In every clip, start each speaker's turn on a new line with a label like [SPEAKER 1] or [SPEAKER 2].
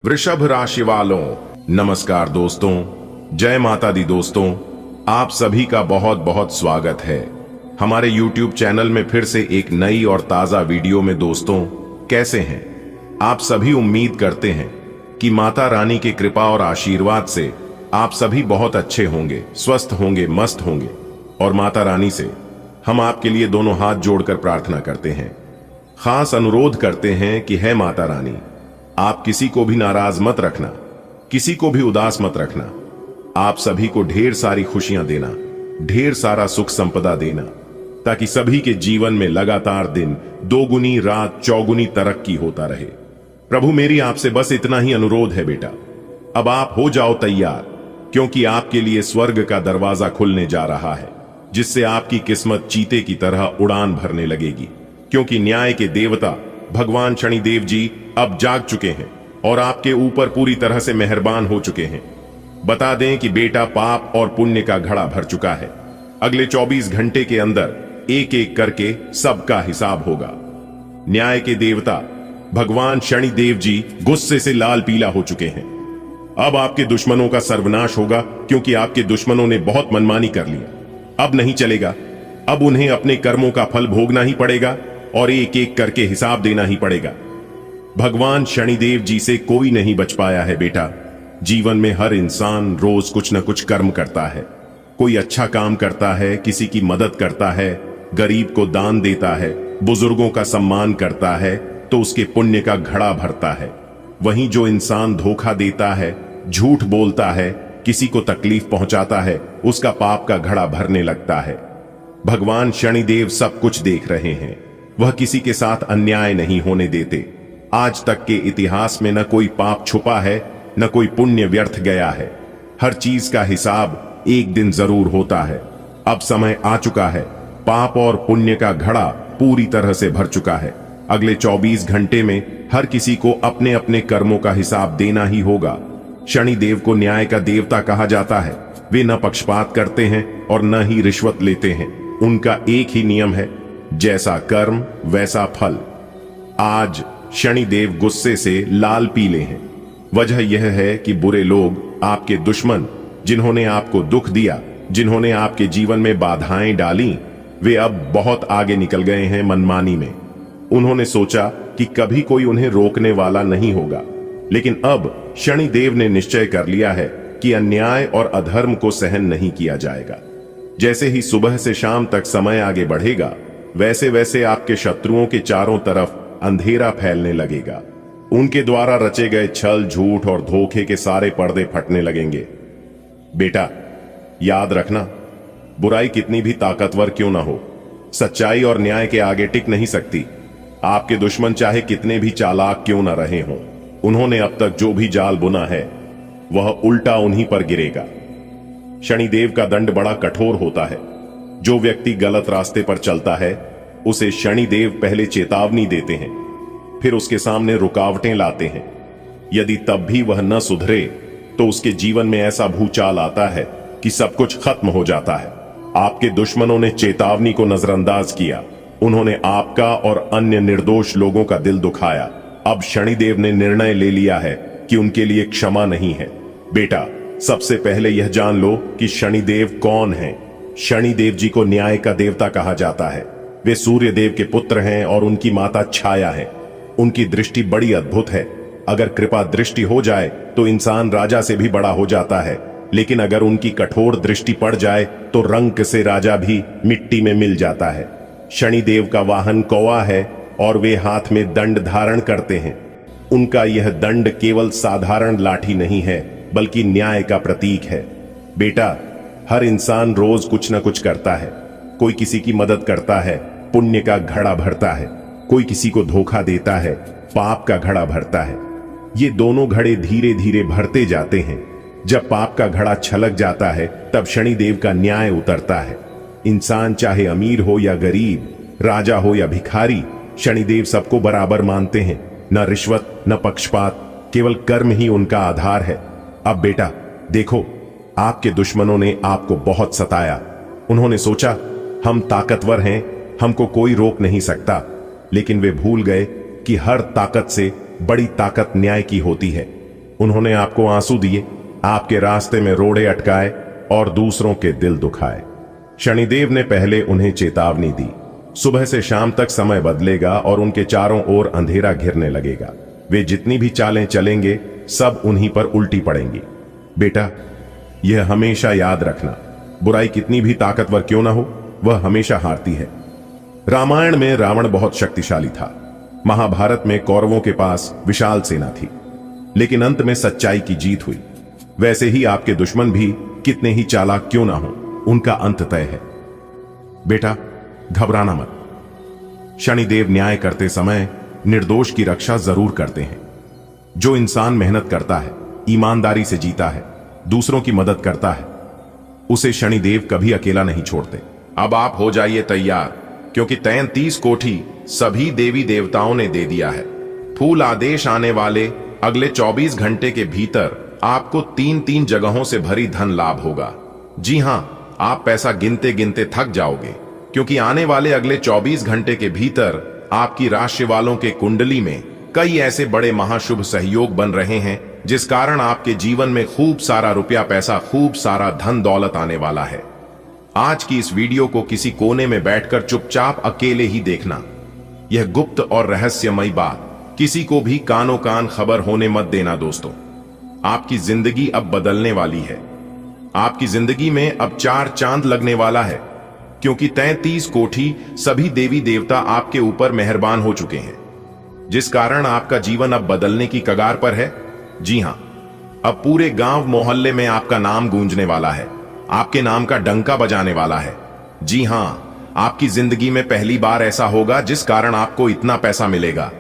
[SPEAKER 1] वृषभ राशि वालों, नमस्कार दोस्तों, जय माता दी दोस्तों। आप सभी का बहुत बहुत स्वागत है हमारे YouTube चैनल में फिर से एक नई और ताजा वीडियो में। दोस्तों, कैसे हैं आप सभी? उम्मीद करते हैं कि माता रानी की कृपा और आशीर्वाद से आप सभी बहुत अच्छे होंगे, स्वस्थ होंगे, मस्त होंगे। और माता रानी से हम आपके लिए दोनों हाथ जोड़कर प्रार्थना करते हैं, खास अनुरोध करते हैं कि है माता रानी, आप किसी को भी नाराज मत रखना, किसी को भी उदास मत रखना। आप सभी को ढेर सारी खुशियां देना, ढेर सारा सुख संपदा देना, ताकि सभी के जीवन में लगातार दिन दोगुनी, रात चौगुनी तरक्की होता रहे। प्रभु, मेरी आपसे बस इतना ही अनुरोध है बेटा, अब आप हो जाओ तैयार, क्योंकि आपके लिए स्वर्ग का दरवाजा खुलने जा रहा है, जिससे आपकी किस्मत चीते की तरह उड़ान भरने लगेगी। क्योंकि न्याय के देवता भगवान शनिदेव जी अब जाग चुके हैं और आपके ऊपर पूरी तरह से मेहरबान हो चुके हैं। बता दें कि बेटा, पाप और पुण्य का घड़ा भर चुका है। अगले 24 घंटे के अंदर एक एक करके सबका हिसाब होगा। न्याय के देवता भगवान शनिदेव जी गुस्से से लाल पीला हो चुके हैं। अब आपके दुश्मनों का सर्वनाश होगा, क्योंकि आपके दुश्मनों ने बहुत मनमानी कर लिया। अब नहीं चलेगा, अब उन्हें अपने कर्मों का फल भोगना ही पड़ेगा और एक एक करके हिसाब देना ही पड़ेगा। भगवान शनिदेव जी से कोई नहीं बच पाया है बेटा। जीवन में हर इंसान रोज कुछ न कुछ कर्म करता है। कोई अच्छा काम करता है, किसी की मदद करता है, गरीब को दान देता है, बुजुर्गों का सम्मान करता है, तो उसके पुण्य का घड़ा भरता है। वहीं जो इंसान धोखा देता है, झूठ बोलता है, किसी को तकलीफ पहुंचाता है, उसका पाप का घड़ा भरने लगता है। भगवान शनिदेव सब कुछ देख रहे हैं। वह किसी के साथ अन्याय नहीं होने देते। आज तक के इतिहास में न कोई पाप छुपा है, न कोई पुण्य व्यर्थ गया है। हर चीज का हिसाब एक दिन जरूर होता है। अब समय आ चुका है, पाप और पुण्य का घड़ा पूरी तरह से भर चुका है। अगले 24 घंटे में हर किसी को अपने अपने कर्मों का हिसाब देना ही होगा। शनिदेव को न्याय का देवता कहा जाता है। वे न पक्षपात करते हैं और न ही रिश्वत लेते हैं। उनका एक ही नियम है, जैसा कर्म वैसा फल। आज शनिदेव गुस्से से लाल पीले हैं। वजह यह है कि बुरे लोग, आपके दुश्मन, जिन्होंने आपको दुख दिया, जिन्होंने आपके जीवन में बाधाएं डाली, वे अब बहुत आगे निकल गए हैं मनमानी में। उन्होंने सोचा कि कभी कोई उन्हें रोकने वाला नहीं होगा, लेकिन अब शनिदेव ने निश्चय कर लिया है कि अन्याय और अधर्म को सहन नहीं किया जाएगा। जैसे ही सुबह से शाम तक समय आगे बढ़ेगा, वैसे वैसे आपके शत्रुओं के चारों तरफ अंधेरा फैलने लगेगा। उनके द्वारा रचे गए छल, झूठ और धोखे के सारे पर्दे फटने लगेंगे। बेटा, याद रखना, बुराई कितनी भी ताकतवर क्यों ना हो, सच्चाई और न्याय के आगे टिक नहीं सकती। आपके दुश्मन चाहे कितने भी चालाक क्यों ना रहे हों, उन्होंने अब तक जो भी जाल बुना है, वह उल्टा उन्हीं पर गिरेगा। शनिदेव का दंड बड़ा कठोर होता है। जो व्यक्ति गलत रास्ते पर चलता है, उसे शनिदेव पहले चेतावनी देते हैं, फिर उसके सामने रुकावटें लाते हैं। यदि तब भी वह न सुधरे, तो उसके जीवन में ऐसा भूचाल आता है कि सब कुछ खत्म हो जाता है। आपके दुश्मनों ने चेतावनी को नजरअंदाज किया। उन्होंने आपका और अन्य निर्दोष लोगों का दिल दुखाया। अब शनिदेव ने निर्णय ले लिया है कि उनके लिए क्षमा नहीं है। बेटा, सबसे पहले यह जान लो कि शनिदेव कौन है। शनिदेव जी को न्याय का देवता कहा जाता है। वे सूर्य देव के पुत्र हैं और उनकी माता छाया है। उनकी दृष्टि बड़ी अद्भुत है। अगर कृपा दृष्टि हो जाए तो इंसान राजा से भी बड़ा हो जाता है, लेकिन अगर उनकी कठोर दृष्टि पड़ जाए तो रंक से राजा भी मिट्टी में मिल जाता है। शनिदेव का वाहन कौवा है और वे हाथ में दंड धारण करते हैं। उनका यह दंड केवल साधारण लाठी नहीं है, बल्कि न्याय का प्रतीक है। बेटा, हर इंसान रोज कुछ न कुछ करता है। कोई किसी की मदद करता है, पुण्य का घड़ा भरता है। कोई किसी को धोखा देता है, पाप का घड़ा भरता है। ये दोनों घड़े धीरे धीरे भरते जाते हैं। जब पाप का घड़ा छलक जाता है, तब शनिदेव का न्याय उतरता है। इंसान चाहे अमीर हो या गरीब, राजा हो या भिखारी, शनिदेव सबको बराबर मानते हैं। न रिश्वत, न पक्षपात, केवल कर्म ही उनका आधार है। अब बेटा देखो, आपके दुश्मनों ने आपको बहुत सताया। उन्होंने सोचा हम ताकतवर हैं, हमको कोई रोक नहीं सकता, लेकिन वे भूल गए कि हर ताकत से बड़ी ताकत न्याय की होती है। उन्होंने आपको आंसू दिए, आपके रास्ते में रोड़े अटकाए और दूसरों के दिल दुखाए। शनिदेव ने पहले उन्हें चेतावनी दी, सुबह से शाम तक समय बदलेगा और उनके चारों ओर अंधेरा घिरने लगेगा। वे जितनी भी चालें चलेंगे सब उन्हीं पर उल्टी पड़ेंगी। बेटा, यह हमेशा याद रखना, बुराई कितनी भी ताकतवर क्यों ना हो, वह हमेशा हारती है। रामायण में रावण बहुत शक्तिशाली था, महाभारत में कौरवों के पास विशाल सेना थी, लेकिन अंत में सच्चाई की जीत हुई। वैसे ही आपके दुश्मन भी कितने ही चालाक क्यों ना हो, उनका अंत तय है। बेटा, घबराना मत। शनिदेव न्याय करते समय निर्दोष की रक्षा जरूर करते हैं। जो इंसान मेहनत करता है, ईमानदारी से जीता है, दूसरों की मदद करता है, उसे शनिदेव कभी अकेला नहीं छोड़ते। अब आप हो जाइए तैयार, क्योंकि 33 कोठी सभी देवी देवताओं ने दे दिया है। फूल आदेश आने वाले अगले 24 घंटे के भीतर आपको 3-3 जगहों से भरी धन लाभ होगा। जी हां, आप पैसा गिनते गिनते थक जाओगे, क्योंकि आने वाले अगले 24 घंटे के भीतर आपकी राशि वालों के कुंडली में कई ऐसे बड़े महाशुभ सहयोग बन रहे हैं, जिस कारण आपके जीवन में खूब सारा रुपया पैसा, खूब सारा धन दौलत आने वाला है। आज की इस वीडियो को किसी कोने में बैठकर चुपचाप अकेले ही देखना। यह गुप्त और रहस्यमयी बात किसी को भी कानो कान खबर होने मत देना। दोस्तों, आपकी जिंदगी अब बदलने वाली है। आपकी जिंदगी में अब 4 चांद लगने वाला है, क्योंकि 33 कोठी सभी देवी देवता आपके ऊपर मेहरबान हो चुके हैं, जिस कारण आपका जीवन अब बदलने की कगार पर है। जी हां, अब पूरे गांव मोहल्ले में आपका नाम गूंजने वाला है, आपके नाम का डंका बजाने वाला है। जी हां, आपकी जिंदगी में पहली बार ऐसा होगा जिस कारण आपको इतना पैसा मिलेगा।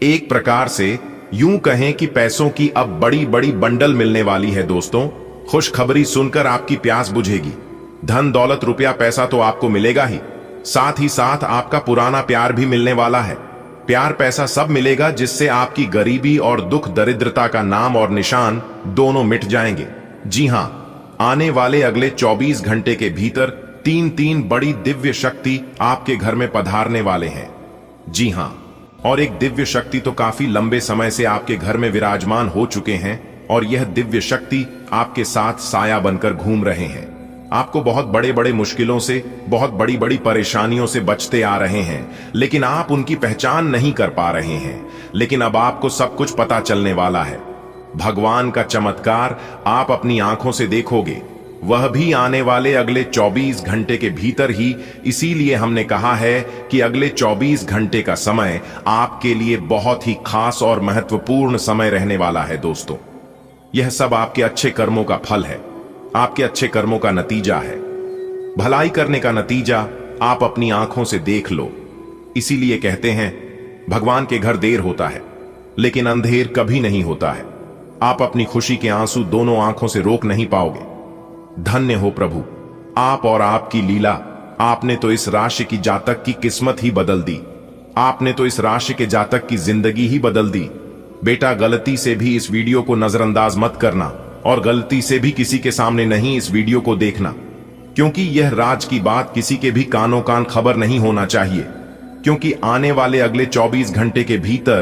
[SPEAKER 1] एक प्रकार से यूं कहें कि पैसों की अब बड़ी बड़ी बंडल मिलने वाली है। दोस्तों, खुशखबरी सुनकर आपकी प्यास बुझेगी। धन दौलत रुपया पैसा तो आपको मिलेगा ही, साथ ही साथ आपका पुराना प्यार भी मिलने वाला है। प्यार पैसा सब मिलेगा, जिससे आपकी गरीबी और दुख दरिद्रता का नाम और निशान दोनों मिट जाएंगे। जी हां, आने वाले अगले 24 घंटे के भीतर 3-3 बड़ी दिव्य शक्ति आपके घर में पधारने वाले हैं। जी हां, और एक दिव्य शक्ति तो काफी लंबे समय से आपके घर में विराजमान हो चुके हैं, और यह दिव्य शक्ति आपके साथ साया बनकर घूम रहे हैं। आपको बहुत बड़े बड़े मुश्किलों से, बहुत बड़ी बड़ी परेशानियों से बचते आ रहे हैं, लेकिन आप उनकी पहचान नहीं कर पा रहे हैं। लेकिन अब आपको सब कुछ पता चलने वाला है। भगवान का चमत्कार आप अपनी आंखों से देखोगे, वह भी आने वाले अगले 24 घंटे के भीतर ही। इसीलिए हमने कहा है कि अगले 24 घंटे का समय आपके लिए बहुत ही खास और महत्वपूर्ण समय रहने वाला है। दोस्तों, यह सब आपके अच्छे कर्मों का फल है, आपके अच्छे कर्मों का नतीजा है। भलाई करने का नतीजा आप अपनी आंखों से देख लो। इसीलिए कहते हैं, भगवान के घर देर होता है, लेकिन अंधेर कभी नहीं होता है। आप अपनी खुशी के आंसू दोनों आंखों से रोक नहीं पाओगे। धन्य हो प्रभु, आप और आपकी लीला। आपने तो इस राशि की जातक की किस्मत ही बदल दी। आपने तो इस राशि के जातक की जिंदगी ही बदल दी। बेटा, गलती से भी इस वीडियो को नजरअंदाज मत करना, और गलती से भी किसी के सामने नहीं इस वीडियो को देखना, क्योंकि यह राज की बात किसी के भी कानों कान खबर नहीं होना चाहिए। क्योंकि आने वाले अगले 24 घंटे के भीतर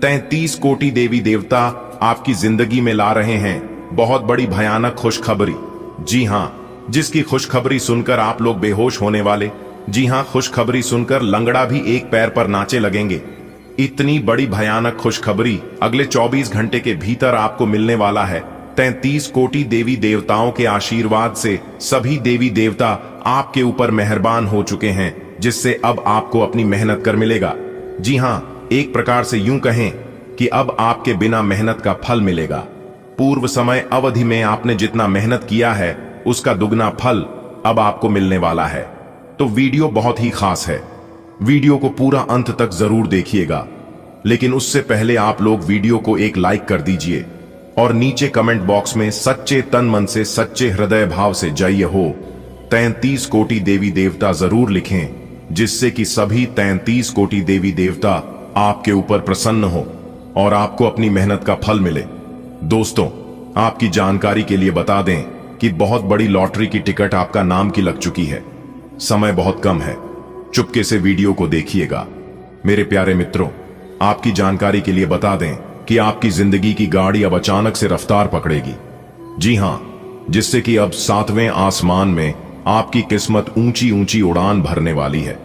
[SPEAKER 1] 33 कोटि देवी देवता आपकी जिंदगी में ला रहे हैं बहुत बड़ी भयानक खुशखबरी। जी हां, जिसकी खुशखबरी सुनकर आप लोग बेहोश होने वाले। जी हां, खुशखबरी सुनकर लंगड़ा भी एक पैर पर नाचे लगेंगे। इतनी बड़ी भयानक खुशखबरी अगले 24 घंटे के भीतर आपको मिलने वाला है। 33 कोटि देवी देवताओं के आशीर्वाद से सभी देवी देवता आपके ऊपर मेहरबान हो चुके हैं, जिससे अब आपको अपनी मेहनत कर मिलेगा। जी हां, एक प्रकार से यूं कहें कि अब आपके बिना मेहनत का फल मिलेगा। पूर्व समय अवधि में आपने जितना मेहनत किया है, उसका दुगना फल अब आपको मिलने वाला है। तो वीडियो बहुत ही खास है, वीडियो को पूरा अंत तक जरूर देखिएगा। लेकिन उससे पहले आप लोग वीडियो को एक लाइक कर दीजिए, और नीचे कमेंट बॉक्स में सच्चे तन मन से, सच्चे हृदय भाव से जय हो 33 कोटि देवी देवता जरूर लिखें, जिससे कि सभी 33 कोटि देवी देवता आपके ऊपर प्रसन्न हो और आपको अपनी मेहनत का फल मिले। दोस्तों, आपकी जानकारी के लिए बता दें कि बहुत बड़ी लॉटरी की टिकट आपका नाम की लग चुकी है। समय बहुत कम है, चुपके से वीडियो को देखिएगा। मेरे प्यारे मित्रों, आपकी जानकारी के लिए बता दें कि आपकी जिंदगी की गाड़ी अब अचानक से रफ्तार पकड़ेगी। जी हां, जिससे कि अब 7वें आसमान में आपकी किस्मत ऊंची ऊंची उड़ान भरने वाली है।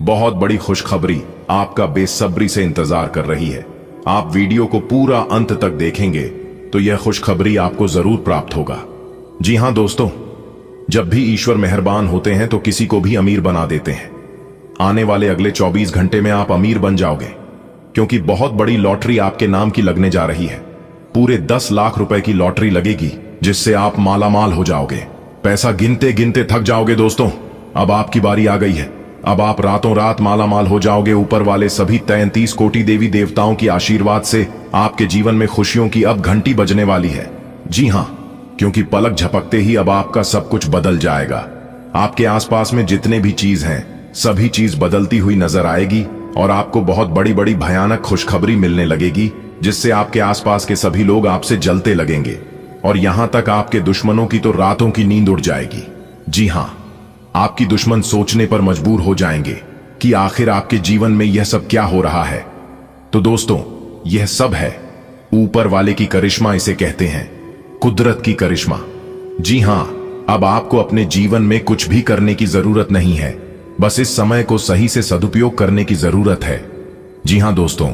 [SPEAKER 1] बहुत बड़ी खुशखबरी आपका बेसब्री से इंतजार कर रही है। आप वीडियो को पूरा अंत तक देखेंगे तो यह खुशखबरी आपको जरूर प्राप्त होगा। जी हां दोस्तों, जब भी ईश्वर मेहरबान होते हैं तो किसी को भी अमीर बना देते हैं। आने वाले अगले 24 घंटे में आप अमीर बन जाओगे, क्योंकि बहुत बड़ी लॉटरी आपके नाम की लगने जा रही है। पूरे 10 लाख रुपए की लॉटरी लगेगी, जिससे आप मालामाल हो जाओगे। पैसा गिनते गिनते थक जाओगे दोस्तों। अब आपकी बारी आ गई है। अब आप रातों रात मालामाल हो जाओगे। ऊपर वाले सभी 33 कोटि देवी देवताओं की आशीर्वाद से आपके जीवन में खुशियों की अब घंटी बजने वाली है। जी हां, क्योंकि पलक झपकते ही अब आपका सब कुछ बदल जाएगा। आपके आसपास में जितने भी चीज हैं, सभी चीज बदलती हुई नजर आएगी और आपको बहुत बड़ी बड़ी भयानक खुशखबरी मिलने लगेगी, जिससे आपके आसपास के सभी लोग आपसे जलते लगेंगे और यहां तक आपके दुश्मनों की तो रातों की नींद उड़ जाएगी। जी हां, आपकी दुश्मन सोचने पर मजबूर हो जाएंगे कि आखिर आपके जीवन में यह सब क्या हो रहा है। तो दोस्तों, यह सब है ऊपर वाले की करिश्मा, इसे कहते हैं कुदरत की करिश्मा। जी हां, अब आपको अपने जीवन में कुछ भी करने की जरूरत नहीं है, बस इस समय को सही से सदुपयोग करने की जरूरत है। जी हां दोस्तों,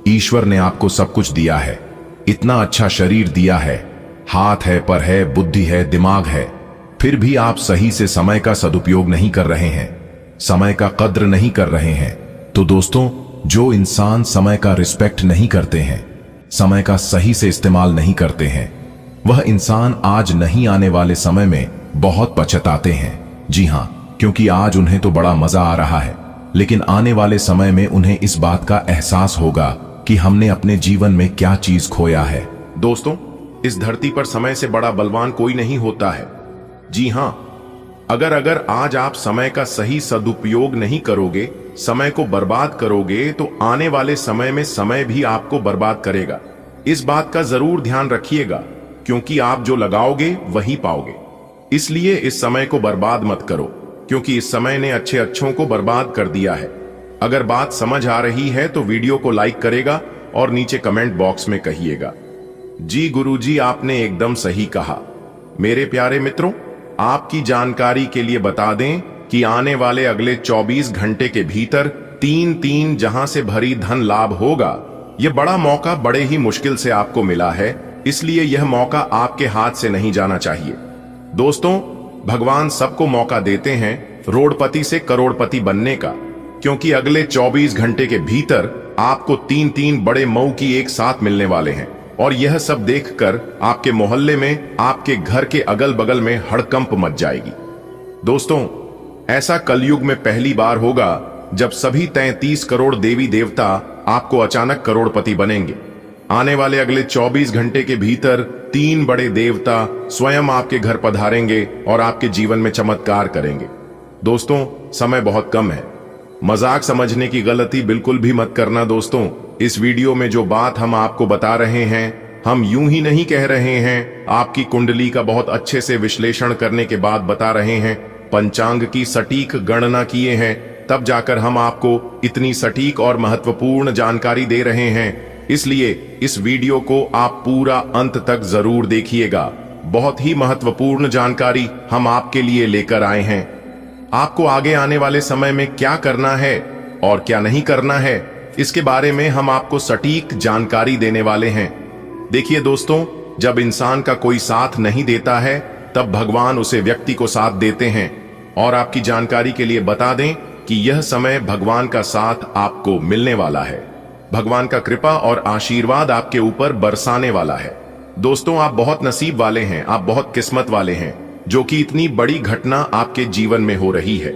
[SPEAKER 1] ईश्वर ने आपको सब कुछ दिया है। इतना अच्छा शरीर दिया है, हाथ है, पर है, बुद्धि है, दिमाग है, फिर भी आप सही से समय का सदुपयोग नहीं कर रहे हैं, समय का कद्र नहीं कर रहे हैं। तो दोस्तों, जो इंसान समय का रिस्पेक्ट नहीं करते हैं, समय का सही से इस्तेमाल नहीं करते हैं, वह इंसान आज नहीं आने वाले समय में बहुत पछताते हैं। जी हां, क्योंकि आज उन्हें तो बड़ा मजा आ रहा है, लेकिन आने वाले समय में उन्हें इस बात का एहसास होगा कि हमने अपने जीवन में क्या चीज खोया है। दोस्तों, इस धरती पर समय से बड़ा बलवान कोई नहीं होता है। जी हां, अगर आज आप समय का सही सदुपयोग नहीं करोगे, समय को बर्बाद करोगे, तो आने वाले समय में समय भी आपको बर्बाद करेगा। इस बात का जरूर ध्यान रखिएगा, क्योंकि आप जो लगाओगे वही पाओगे। इसलिए इस समय को बर्बाद मत करो, क्योंकि इस समय ने अच्छे अच्छों को बर्बाद कर दिया है। अगर बात समझ आ रही है तो वीडियो को लाइक करेगा और नीचे कमेंट बॉक्स में कहिएगा, जी गुरुजी, आपने एकदम सही कहा। मेरे प्यारे मित्रों, आपकी जानकारी के लिए बता दें कि आने वाले अगले 24 घंटे के भीतर 3 जहां से भरी धन लाभ होगा। यह बड़ा मौका बड़े ही मुश्किल से आपको मिला है, इसलिए यह मौका आपके हाथ से नहीं जाना चाहिए। दोस्तों, भगवान सबको मौका देते हैं रोडपति से करोड़पति बनने का, क्योंकि अगले 24 घंटे के भीतर आपको 3 बड़े मऊ की एक साथ मिलने वाले हैं। और यह सब देखकर आपके मोहल्ले में, आपके घर के अगल बगल में हड़कंप मच जाएगी। दोस्तों, ऐसा कलयुग में पहली बार होगा जब सभी 33 करोड़ देवी देवता आपको अचानक करोड़पति बनेंगे। आने वाले अगले 24 घंटे के भीतर 3 बड़े देवता स्वयं आपके घर पधारेंगे और आपके जीवन में चमत्कार करेंगे। दोस्तों, समय बहुत कम है, मजाक समझने की गलती बिल्कुल भी मत करना। दोस्तों, इस वीडियो में जो बात हम आपको बता रहे हैं, हम यूं ही नहीं कह रहे हैं, आपकी कुंडली का बहुत अच्छे से विश्लेषण करने के बाद बता रहे हैं, पंचांग की सटीक गणना किए हैं, तब जाकर हम आपको इतनी सटीक और महत्वपूर्ण जानकारी दे रहे हैं। इसलिए इस वीडियो को आप पूरा अंत तक जरूर देखिएगा। बहुत ही महत्वपूर्ण जानकारी हम आपके लिए लेकर आए हैं। आपको आगे आने वाले समय में क्या करना है और क्या नहीं करना है, इसके बारे में हम आपको सटीक जानकारी देने वाले हैं। देखिए दोस्तों, जब इंसान का कोई साथ नहीं देता है, तब भगवान उसे व्यक्ति को साथ देते हैं। और आपकी जानकारी के लिए बता दें कि यह समय भगवान का साथ आपको मिलने वाला है। भगवान का कृपा और आशीर्वाद आपके ऊपर बरसाने वाला है। दोस्तों, आप बहुत नसीब वाले हैं, आप बहुत किस्मत वाले हैं, जो कि इतनी बड़ी घटना आपके जीवन में हो रही है।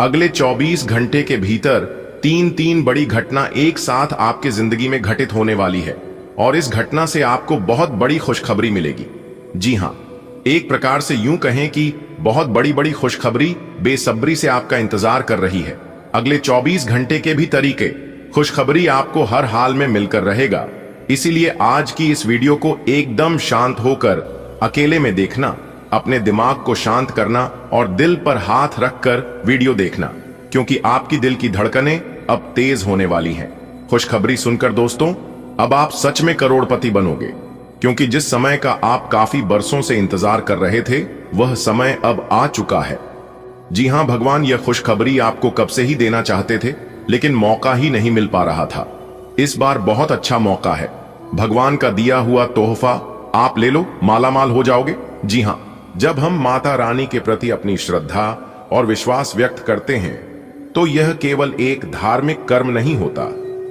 [SPEAKER 1] अगले 24 घंटे के भीतर 3 बड़ी घटना एक साथ आपके जिंदगी में घटित होने वाली है, और इस घटना से आपको बहुत बड़ी खुशखबरी मिलेगी। जी हां, एक प्रकार से यूं कहें कि बहुत बड़ी खुशखबरी बेसब्री से आपका इंतजार कर रही है। अगले 24 घंटे के भी तरीके खुशखबरी आपको हर हाल में मिलकर रहेगा। इसीलिए आज की इस वीडियो को एकदम शांत होकर अकेले में देखना, अपने दिमाग को शांत करना और दिल पर हाथ रखकर वीडियो देखना, क्योंकि आपकी दिल की धड़कनें अब तेज होने वाली हैं। खुशखबरी सुनकर दोस्तों अब आप सच में करोड़पति बनोगे, क्योंकि जिस समय का आप काफी बरसों से इंतजार कर रहे थे वह समय अब आ चुका है। जी हां, भगवान यह खुशखबरी आपको कब से ही देना चाहते थे, लेकिन मौका ही नहीं मिल पा रहा था। इस बार बहुत अच्छा मौका है। भगवान का दिया हुआ तोहफा आप ले लो, मालामाल हो जाओगे। जी हां, जब हम माता रानी के प्रति अपनी श्रद्धा और विश्वास व्यक्त करते हैं तो यह केवल एक धार्मिक कर्म नहीं होता,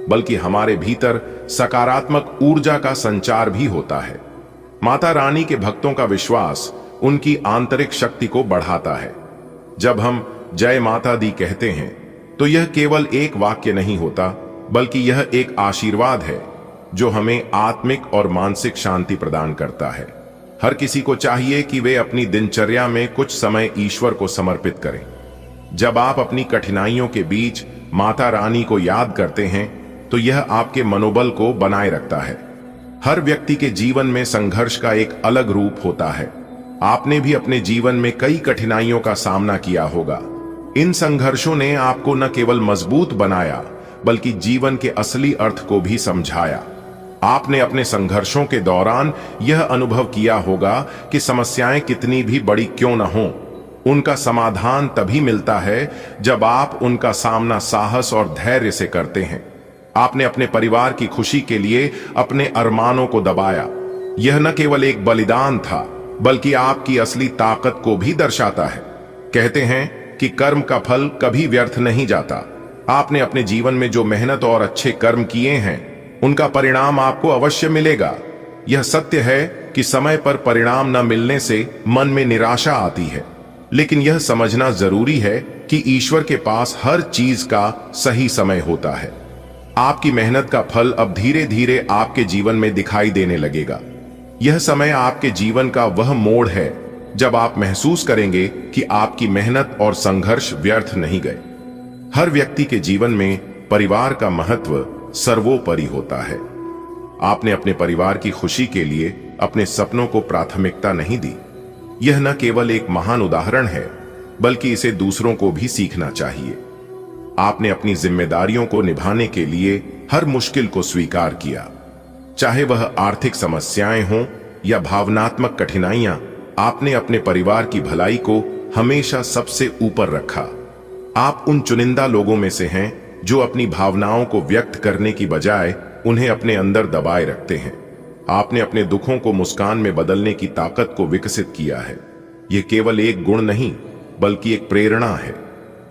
[SPEAKER 1] बल्कि हमारे भीतर सकारात्मक ऊर्जा का संचार भी होता है। माता रानी के भक्तों का विश्वास उनकी आंतरिक शक्ति को बढ़ाता है। जब हम जय माता दी कहते हैं तो यह केवल एक वाक्य नहीं होता, बल्कि यह एक आशीर्वाद है जो हमें आत्मिक और मानसिक शांति प्रदान करता है। हर किसी को चाहिए कि वे अपनी दिनचर्या में कुछ समय ईश्वर को समर्पित करें। जब आप अपनी कठिनाइयों के बीच माता रानी को याद करते हैं तो यह आपके मनोबल को बनाए रखता है। हर व्यक्ति के जीवन में संघर्ष का एक अलग रूप होता है। आपने भी अपने जीवन में कई कठिनाइयों का सामना किया होगा। इन संघर्षों ने आपको न केवल मजबूत बनाया, बल्कि जीवन के असली अर्थ को भी समझाया। आपने अपने संघर्षों के दौरान यह अनुभव किया होगा कि समस्याएं कितनी भी बड़ी क्यों न हों, उनका समाधान तभी मिलता है जब आप उनका सामना साहस और धैर्य से करते हैं। आपने अपने परिवार की खुशी के लिए अपने अरमानों को दबाया। यह न केवल एक बलिदान था, बल्कि आपकी असली ताकत को भी दर्शाता है। कहते हैं कि कर्म का फल कभी व्यर्थ नहीं जाता। आपने अपने जीवन में जो मेहनत और अच्छे कर्म किए हैं, उनका परिणाम आपको अवश्य मिलेगा। यह सत्य है कि समय पर परिणाम न मिलने से मन में निराशा आती है, लेकिन यह समझना जरूरी है कि ईश्वर के पास हर चीज का सही समय होता है। आपकी मेहनत का फल अब धीरे धीरे आपके जीवन में दिखाई देने लगेगा। यह समय आपके जीवन का वह मोड़ है जब आप महसूस करेंगे कि आपकी मेहनत और संघर्ष व्यर्थ नहीं गए। हर व्यक्ति के जीवन में परिवार का महत्व सर्वोपरि होता है। आपने अपने परिवार की खुशी के लिए अपने सपनों को प्राथमिकता नहीं दी। यह न केवल एक महान उदाहरण है, बल्कि इसे दूसरों को भी सीखना चाहिए। आपने अपनी जिम्मेदारियों को निभाने के लिए हर मुश्किल को स्वीकार किया, चाहे वह आर्थिक समस्याएं हों या भावनात्मक कठिनाइयां। आपने अपने परिवार की भलाई को हमेशा सबसे ऊपर रखा। आप उन चुनिंदा लोगों में से हैं जो अपनी भावनाओं को व्यक्त करने की बजाय उन्हें अपने अंदर दबाए रखते हैं। आपने अपने दुखों को मुस्कान में बदलने की ताकत को विकसित किया है। यह केवल एक गुण नहीं, बल्कि एक प्रेरणा है।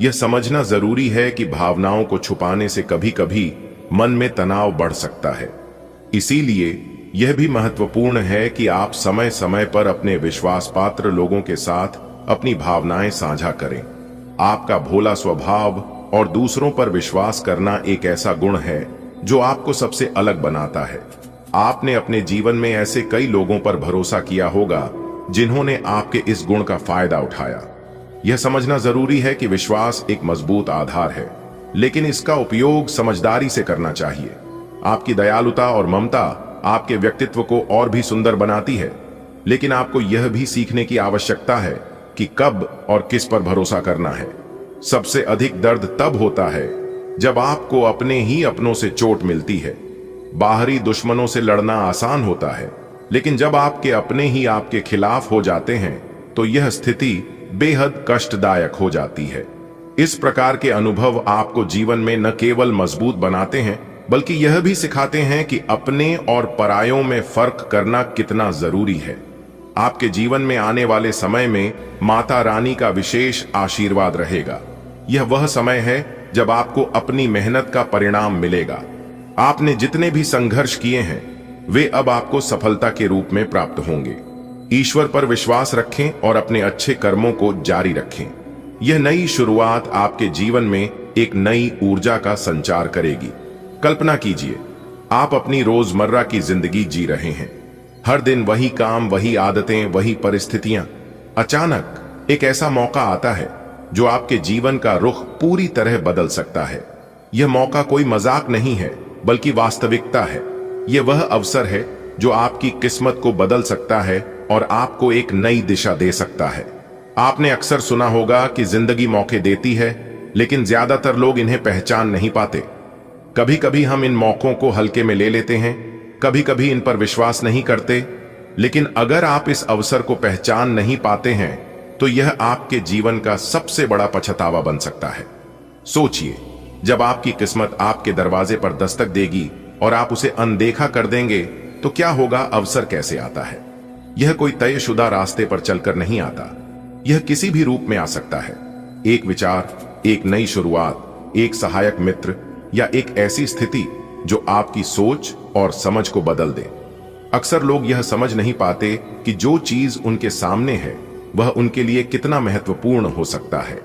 [SPEAKER 1] यह समझना जरूरी है कि भावनाओं को छुपाने से कभी कभी मन में तनाव बढ़ सकता है। इसीलिए यह भी महत्वपूर्ण है कि आप समय समय पर अपने विश्वास पात्र लोगों के साथ अपनी भावनाएं साझा करें। आपका भोला स्वभाव और दूसरों पर विश्वास करना एक ऐसा गुण है जो आपको सबसे अलग बनाता है। आपने अपने जीवन में ऐसे कई लोगों पर भरोसा किया होगा जिन्होंने आपके इस गुण का फायदा उठाया। यह समझना जरूरी है कि विश्वास एक मजबूत आधार है, लेकिन इसका उपयोग समझदारी से करना चाहिए। आपकी दयालुता और ममता आपके व्यक्तित्व को और भी सुंदर बनाती है, लेकिन आपको यह भी सीखने की आवश्यकता है कि कब और किस पर भरोसा करना है। सबसे अधिक दर्द तब होता है जब आपको अपने ही अपनों से चोट मिलती है। बाहरी दुश्मनों से लड़ना आसान होता है, लेकिन जब आपके अपने ही आपके खिलाफ हो जाते हैं तो यह स्थिति बेहद कष्टदायक हो जाती है। इस प्रकार के अनुभव आपको जीवन में न केवल मजबूत बनाते हैं, बल्कि यह भी सिखाते हैं कि अपने और परायों में फर्क करना कितना जरूरी है। आपके जीवन में आने वाले समय में माता रानी का विशेष आशीर्वाद रहेगा। यह वह समय है जब आपको अपनी मेहनत का परिणाम मिलेगा। आपने जितने भी संघर्ष किए हैं वे अब आपको सफलता के रूप में प्राप्त होंगे। ईश्वर पर विश्वास रखें और अपने अच्छे कर्मों को जारी रखें। यह नई शुरुआत आपके जीवन में एक नई ऊर्जा का संचार करेगी। कल्पना कीजिए, आप अपनी रोजमर्रा की जिंदगी जी रहे हैं। हर दिन वही काम, वही आदतें, वही परिस्थितियां। अचानक एक ऐसा मौका आता है जो आपके जीवन का रुख पूरी तरह बदल सकता है। यह मौका कोई मजाक नहीं है, बल्कि वास्तविकता है। यह वह अवसर है जो आपकी किस्मत को बदल सकता है और आपको एक नई दिशा दे सकता है। आपने अक्सर सुना होगा कि जिंदगी मौके देती है, लेकिन ज्यादातर लोग इन्हें पहचान नहीं पाते। कभी कभी हम इन मौकों को हल्के में ले लेते हैं कभी कभी इन पर विश्वास नहीं करते, लेकिन अगर आप इस अवसर को पहचान नहीं पाते हैं तो यह आपके जीवन का सबसे बड़ा पछतावा बन सकता है। सोचिए, जब आपकी किस्मत आपके दरवाजे पर दस्तक देगी और आप उसे अनदेखा कर देंगे तो क्या होगा। अवसर कैसे आता है? यह कोई तयशुदा रास्ते पर चलकर नहीं आता, यह किसी भी रूप में आ सकता है। एक विचार, एक नई शुरुआत, एक सहायक मित्र या एक ऐसी स्थिति जो आपकी सोच और समझ को बदल दे। अक्सर लोग यह समझ नहीं पाते कि जो चीज उनके सामने है वह उनके लिए कितना महत्वपूर्ण हो सकता है।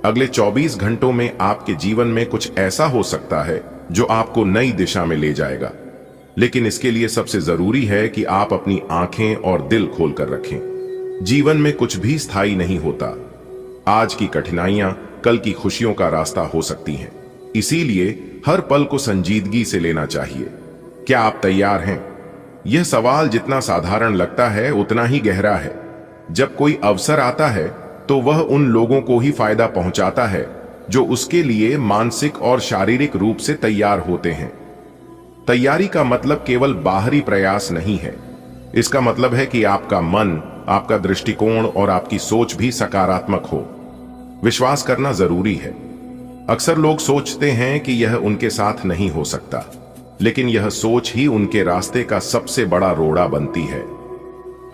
[SPEAKER 1] अगले 24 घंटों में आपके जीवन में कुछ ऐसा हो सकता है जो आपको नई दिशा में ले जाएगा, लेकिन इसके लिए सबसे जरूरी है कि आप अपनी आंखें और दिल खोलकर रखें। जीवन में कुछ भी स्थायी नहीं होता। आज की कठिनाइयां कल की खुशियों का रास्ता हो सकती हैं, इसीलिए हर पल को संजीदगी से लेना चाहिए। क्या आप तैयार हैं? यह सवाल जितना साधारण लगता है उतना ही गहरा है। जब कोई अवसर आता है तो वह उन लोगों को ही फायदा पहुंचाता है जो उसके लिए मानसिक और शारीरिक रूप से तैयार होते हैं। तैयारी का मतलब केवल बाहरी प्रयास नहीं है, इसका मतलब है कि आपका मन, आपका दृष्टिकोण और आपकी सोच भी सकारात्मक हो। विश्वास करना जरूरी है। अक्सर लोग सोचते हैं कि यह उनके साथ नहीं हो सकता, लेकिन यह सोच ही उनके रास्ते का सबसे बड़ा रोड़ा बनती है।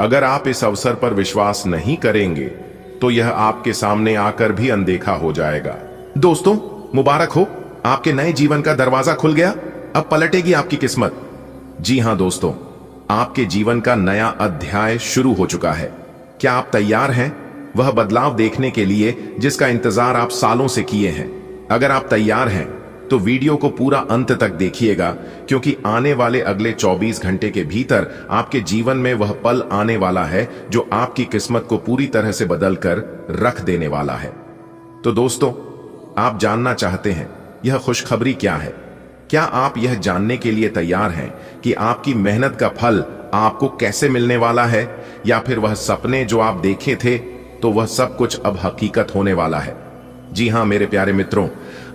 [SPEAKER 1] अगर आप इस अवसर पर विश्वास नहीं करेंगे तो यह आपके सामने आकर भी अनदेखा हो जाएगा। दोस्तों, मुबारक हो, आपके नए जीवन का दरवाजा खुल गया। अब पलटेगी आपकी किस्मत। जी हां दोस्तों, आपके जीवन का नया अध्याय शुरू हो चुका है। क्या आप तैयार हैं वह बदलाव देखने के लिए जिसका इंतजार आप सालों से किए हैं? अगर आप तैयार हैं तो वीडियो को पूरा अंत तक देखिएगा, क्योंकि आने वाले अगले 24 घंटे के भीतर आपके जीवन में वह पल आने वाला है जो आपकी किस्मत को पूरी तरह से बदलकर रख देने वाला है। तो दोस्तों, आप जानना चाहते हैं यह खुशखबरी क्या है? क्या आप यह जानने के लिए तैयार हैं कि आपकी मेहनत का फल आपको कैसे मिलने वाला है, या फिर वह सपने जो आप देखे थे तो वह सब कुछ अब हकीकत होने वाला है? जी हां मेरे प्यारे मित्रों,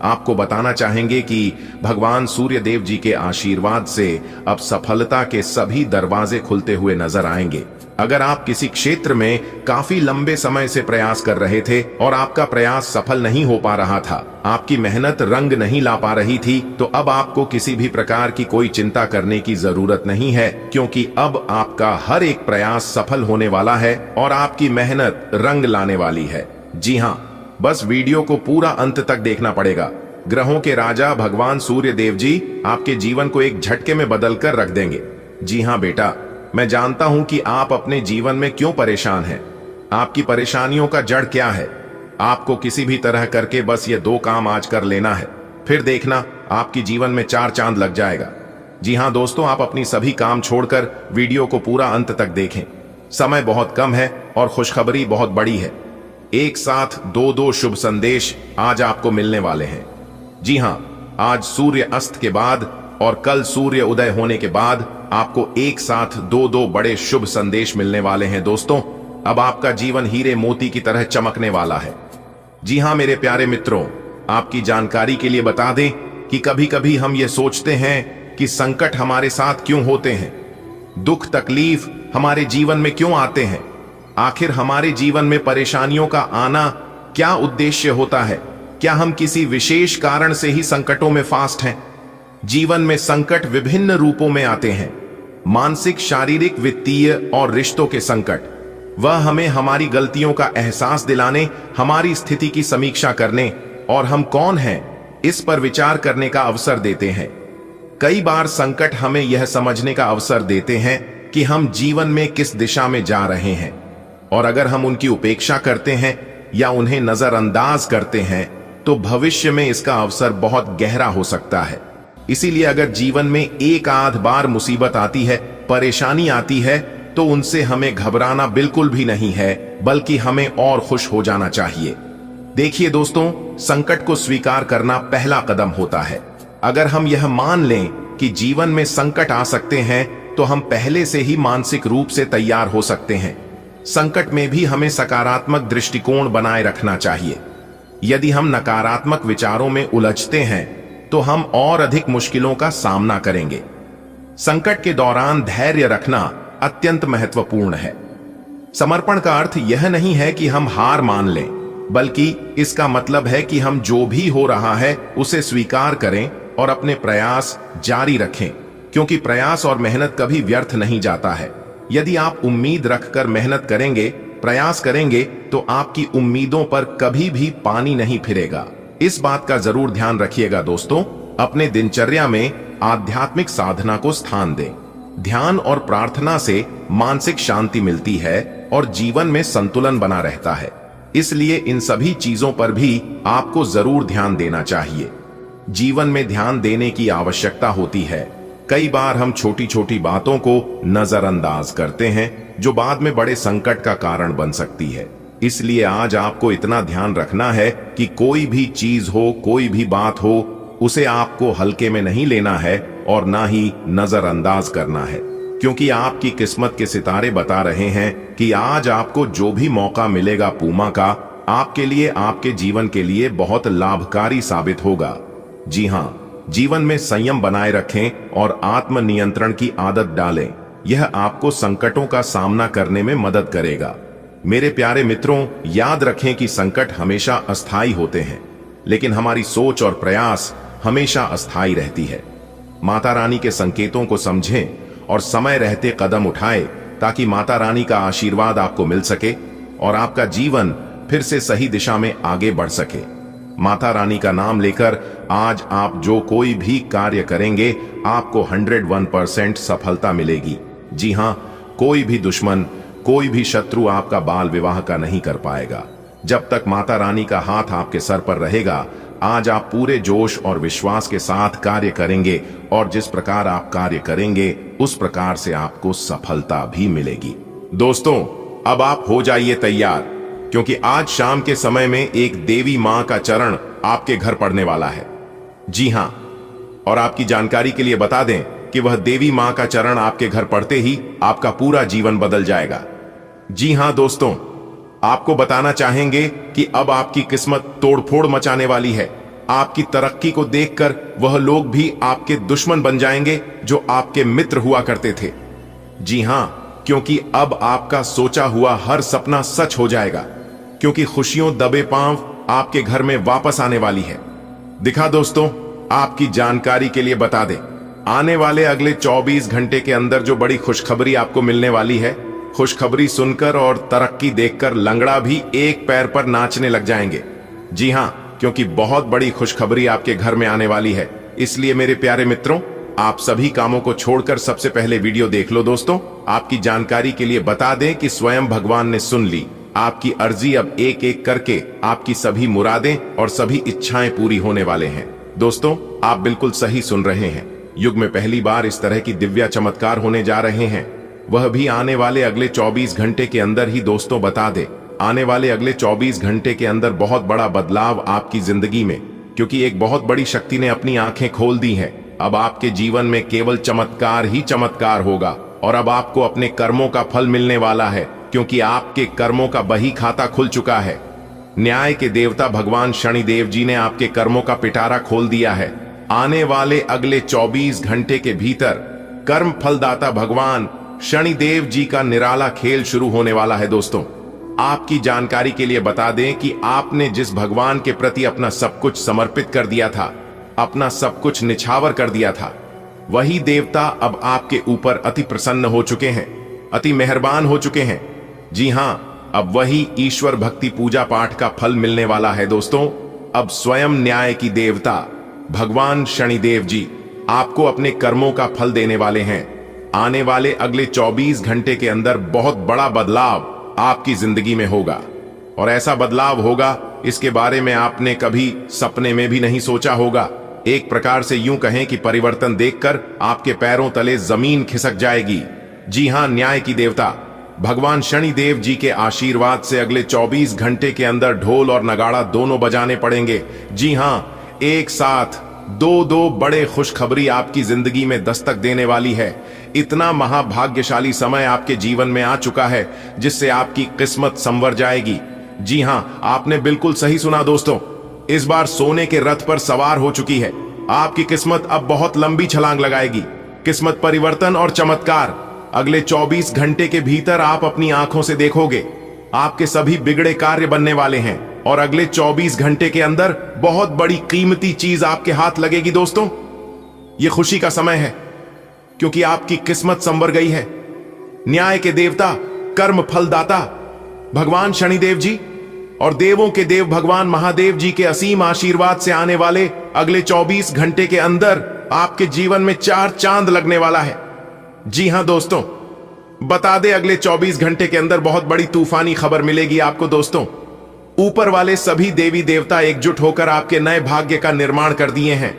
[SPEAKER 1] आपको बताना चाहेंगे कि भगवान सूर्य देव जी के आशीर्वाद से अब सफलता के सभी दरवाजे खुलते हुए नजर आएंगे। अगर आप किसी क्षेत्र में काफी लंबे समय से प्रयास कर रहे थे और आपका प्रयास सफल नहीं हो पा रहा था, आपकी मेहनत रंग नहीं ला पा रही थी, तो अब आपको किसी भी प्रकार की कोई चिंता करने की जरूरत नहीं है, क्योंकि अब आपका हर एक प्रयास सफल होने वाला है और आपकी मेहनत रंग लाने वाली है। जी हाँ, बस वीडियो को पूरा अंत तक देखना पड़ेगा। ग्रहों के राजा भगवान सूर्य देव जी आपके जीवन को एक झटके में बदलकर रख देंगे। जी हाँ बेटा, मैं जानता हूं कि आप अपने जीवन में क्यों परेशान हैं। आपकी परेशानियों का जड़ क्या है? आपको किसी भी तरह करके बस ये 2 काम आज कर लेना है, फिर देखना आपकी जीवन में 4 चांद लग जाएगा। जी हां दोस्तों, आप अपनी सभी काम छोड़कर वीडियो को पूरा अंत तक देखें। समय बहुत कम है और खुशखबरी बहुत बड़ी है। एक साथ 2 शुभ संदेश आज आपको मिलने वाले हैं। जी हां, आज सूर्य अस्त के बाद और कल सूर्य उदय होने के बाद आपको एक साथ 2 बड़े शुभ संदेश मिलने वाले हैं। दोस्तों, अब आपका जीवन हीरे मोती की तरह चमकने वाला है। जी हां मेरे प्यारे मित्रों, आपकी जानकारी के लिए बता दें कि कभी कभी हम ये सोचते हैं कि संकट हमारे साथ क्यों होते हैं, दुख तकलीफ हमारे जीवन में क्यों आते हैं। आखिर हमारे जीवन में परेशानियों का आना क्या उद्देश्य होता है? क्या हम किसी विशेष कारण से ही संकटों में फास्ट हैं? जीवन में संकट विभिन्न रूपों में आते हैं। मानसिक, शारीरिक, वित्तीय और रिश्तों के संकट। वह हमें हमारी गलतियों का एहसास दिलाने, हमारी स्थिति की समीक्षा करने और हम कौन हैं इस पर विचार करने का अवसर देते हैं। कई बार संकट हमें यह समझने का अवसर देते हैं कि हम जीवन में किस दिशा में जा रहे हैं, और अगर हम उनकी उपेक्षा करते हैं या उन्हें नजरअंदाज करते हैं तो भविष्य में इसका अवसर बहुत गहरा हो सकता है। इसीलिए अगर जीवन में एक आध बार मुसीबत आती है, परेशानी आती है, तो उनसे हमें घबराना बिल्कुल भी नहीं है, बल्कि हमें और खुश हो जाना चाहिए। देखिए दोस्तों, संकट को स्वीकार करना पहला कदम होता है। अगर हम यह मान लें कि जीवन में संकट आ सकते हैं तो हम पहले से ही मानसिक रूप से तैयार हो सकते हैं। संकट में भी हमें सकारात्मक दृष्टिकोण बनाए रखना चाहिए। यदि हम नकारात्मक विचारों में उलझते हैं तो हम और अधिक मुश्किलों का सामना करेंगे। संकट के दौरान धैर्य रखना अत्यंत महत्वपूर्ण है। समर्पण का अर्थ यह नहीं है कि हम हार मान लें, बल्कि इसका मतलब है कि हम जो भी हो रहा है उसे स्वीकार करें और अपने प्रयास जारी रखें, क्योंकि प्रयास और मेहनत कभी व्यर्थ नहीं जाता है। यदि आप उम्मीद रखकर मेहनत करेंगे, प्रयास करेंगे, तो आपकी उम्मीदों पर कभी भी पानी नहीं फिरेगा। इस बात का जरूर ध्यान रखिएगा दोस्तों। अपने दिनचर्या में आध्यात्मिक साधना को स्थान दें। ध्यान और प्रार्थना से मानसिक शांति मिलती है और जीवन में संतुलन बना रहता है। इसलिए इन सभी चीजों पर भी आपको जरूर ध्यान देना चाहिए। जीवन में ध्यान देने की आवश्यकता होती है। कई बार हम छोटी छोटी बातों को नजरअंदाज करते हैं, जो बाद में बड़े संकट का कारण बन सकती है। इसलिए आज आपको इतना ध्यान रखना है कि कोई भी चीज हो, कोई भी बात हो, उसे आपको हल्के में नहीं लेना है और ना ही नजरअंदाज करना है, क्योंकि आपकी किस्मत के सितारे बता रहे हैं कि आज आपको जो भी मौका मिलेगा पूमा का, आपके लिए, आपके जीवन के लिए बहुत लाभकारी साबित होगा। जी हाँ, जीवन में संयम बनाए रखें और आत्मनियंत्रण की आदत डालें। यह आपको संकटों का सामना करने में मदद करेगा। मेरे प्यारे मित्रों, याद रखें कि संकट हमेशा अस्थायी होते हैं, लेकिन हमारी सोच और प्रयास हमेशा अस्थायी रहती है। माता रानी के संकेतों को समझें और समय रहते कदम उठाएं, ताकि माता रानी का आशीर्वाद आपको मिल सके और आपका जीवन फिर से सही दिशा में आगे बढ़ सके। माता रानी का नाम लेकर आज आप जो कोई भी कार्य करेंगे, आपको 101% सफलता मिलेगी। जी हाँ, कोई भी दुश्मन, कोई भी शत्रु आपका बाल विवाह का नहीं कर पाएगा। जब तक माता रानी का हाथ आपके सर पर रहेगा, आज आप पूरे जोश और विश्वास के साथ कार्य करेंगे और जिस प्रकार आप कार्य करेंगे, उस प्रकार से आपको सफलता भी मिलेगी। दोस्तों, अब आप हो जाइए तैयार, क्योंकि आज शाम के समय में एक देवी मां का चरण आपके घर पड़ने वाला है। जी हां, और आपकी जानकारी के लिए बता दें कि वह देवी मां का चरण आपके घर पड़ते ही आपका पूरा जीवन बदल जाएगा। जी हां दोस्तों, आपको बताना चाहेंगे कि अब आपकी किस्मत तोड़फोड़ मचाने वाली है। आपकी तरक्की को देखकर वह लोग भी आपके दुश्मन बन जाएंगे जो आपके मित्र हुआ करते थे। जी हां, क्योंकि अब आपका सोचा हुआ हर सपना सच हो जाएगा, क्योंकि खुशियों दबे पांव आपके घर में वापस आने वाली है। दिखा दोस्तों, आपकी जानकारी के लिए बता दें, आने वाले अगले 24 घंटे के अंदर जो बड़ी खुशखबरी आपको मिलने वाली है, खुशखबरी सुनकर और तरक्की देखकर लंगड़ा भी एक पैर पर नाचने लग जाएंगे। जी हां, क्योंकि बहुत बड़ी खुशखबरी आपके घर में आने वाली है। इसलिए मेरे प्यारे मित्रों, आप सभी कामों को छोड़कर सबसे पहले वीडियो देख लो। दोस्तों, आपकी जानकारी के लिए बता दें कि स्वयं भगवान ने सुन ली आपकी अर्जी। अब एक एक करके आपकी सभी मुरादें और सभी इच्छाएं पूरी होने वाले हैं। दोस्तों, आप बिल्कुल सही सुन रहे हैं। युग में पहली बार इस तरह की दिव्य चमत्कार होने जा रहे हैं, वह भी आने वाले अगले 24 घंटे के अंदर ही। दोस्तों, बता दे, आने वाले अगले 24 घंटे के अंदर बहुत बड़ा बदलाव आपकी जिंदगी में, क्योंकि एक बहुत बड़ी शक्ति ने अपनी आंखें खोल दी हैं। अब आपके जीवन में केवल चमत्कार ही चमत्कार होगा और अब आपको अपने कर्मों का फल मिलने वाला है, क्योंकि आपके कर्मों का बही खाता खुल चुका है। न्याय के देवता भगवान शनिदेव जी ने आपके कर्मों का पिटारा खोल दिया है। आने वाले अगले 24 घंटे के भीतर कर्म फलदाता भगवान शनिदेव जी का निराला खेल शुरू होने वाला है। दोस्तों, आपकी जानकारी के लिए बता दें कि आपने जिस भगवान के प्रति अपना सब कुछ समर्पित कर दिया था, अपना सब कुछ निछावर कर दिया था, वही देवता अब आपके ऊपर अति प्रसन्न हो चुके हैं, अति मेहरबान हो चुके हैं। जी हां, अब वही ईश्वर भक्ति पूजा पाठ का फल मिलने वाला है। दोस्तों, अब स्वयं न्याय की देवता भगवान शनिदेव जी आपको अपने कर्मों का फल देने वाले हैं। आने वाले अगले 24 घंटे के अंदर बहुत बड़ा बदलाव आपकी जिंदगी में होगा, और ऐसा बदलाव होगा इसके बारे में आपने कभी सपने में भी नहीं सोचा होगा। एक प्रकार से यूं कहें कि परिवर्तन देखकर आपके पैरों तले जमीन खिसक जाएगी। जी हां, न्याय की देवता भगवान शनिदेव जी के आशीर्वाद से अगले 24 घंटे के अंदर ढोल और नगाड़ा दोनों बजाने पड़ेंगे। जी हां, एक साथ दो बड़े खुशखबरी आपकी जिंदगी में दस्तक देने वाली है। इतना महाभाग्यशाली समय आपके जीवन में आ चुका है जिससे आपकी किस्मत संवर जाएगी। जी हां, आपने बिल्कुल सही सुना दोस्तों, इस बार सोने के रथ पर सवार हो चुकी है। आपकी किस्मत अब बहुत लंबी छलांग लगाएगी, किस्मत परिवर्तन और चमत्कार अगले 24 घंटे के भीतर आप अपनी आंखों से देखोगे। आपके सभी बिगड़े कार्य बनने वाले हैं और अगले 24 घंटे के अंदर बहुत बड़ी कीमती चीज आपके हाथ लगेगी। दोस्तों, यह खुशी का समय है क्योंकि आपकी किस्मत संवर गई है। न्याय के देवता, कर्म फलदाता भगवान शनिदेव जी और देवों के देव भगवान महादेव जी के असीम आशीर्वाद से आने वाले अगले 24 घंटे के अंदर आपके जीवन में 4 चांद लगने वाला है। जी हां दोस्तों, बता दे अगले 24 घंटे के अंदर बहुत बड़ी तूफानी खबर मिलेगी आपको। दोस्तों, ऊपर वाले सभी देवी देवता एकजुट होकर आपके नए भाग्य का निर्माण कर दिए हैं।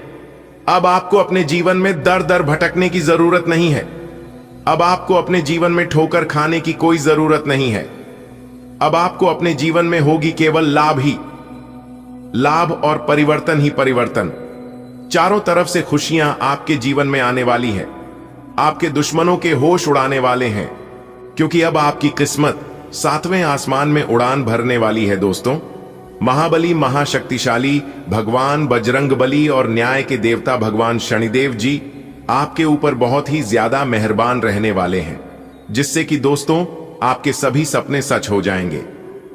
[SPEAKER 1] अब आपको अपने जीवन में दर दर भटकने की जरूरत नहीं है। अब आपको अपने जीवन में ठोकर खाने की कोई जरूरत नहीं है। अब आपको अपने जीवन में होगी केवल लाभ ही लाभ और परिवर्तन ही परिवर्तन। चारों तरफ से खुशियां आपके जीवन में आने वाली है। आपके दुश्मनों के होश उड़ाने वाले हैं क्योंकि अब आपकी किस्मत 7वें आसमान में उड़ान भरने वाली है। दोस्तों, महाबली महाशक्तिशाली भगवान बजरंगबली और न्याय के देवता भगवान शनिदेव जी आपके ऊपर बहुत ही ज्यादा मेहरबान रहने वाले हैं, जिससे कि दोस्तों आपके सभी सपने सच हो जाएंगे।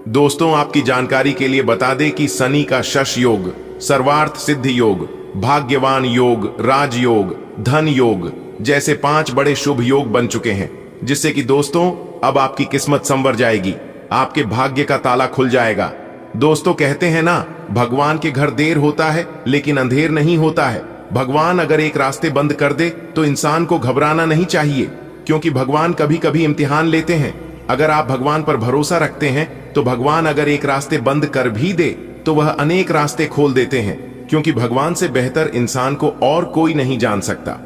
[SPEAKER 1] दोस्तों, आपकी जानकारी के लिए बता दें कि शनि का शश योग, सर्वार्थ सिद्ध योग, भाग्यवान योग, राजयोग, धन योग जैसे 5 बड़े शुभ योग बन चुके हैं, जिससे कि दोस्तों अब आपकी किस्मत संवर जाएगी। आपके भाग्य का ताला खुल जाएगा। दोस्तों, कहते हैं ना, भगवान के घर देर होता है लेकिन अंधेर नहीं होता है। भगवान अगर एक रास्ते बंद कर दे तो इंसान को घबराना नहीं चाहिए, क्योंकि भगवान कभी कभी इम्तिहान लेते हैं। अगर आप भगवान पर भरोसा रखते हैं तो भगवान अगर एक रास्ते बंद कर भी दे तो वह अनेक रास्ते खोल देते हैं, क्योंकि भगवान से बेहतर इंसान को और कोई नहीं जान सकता।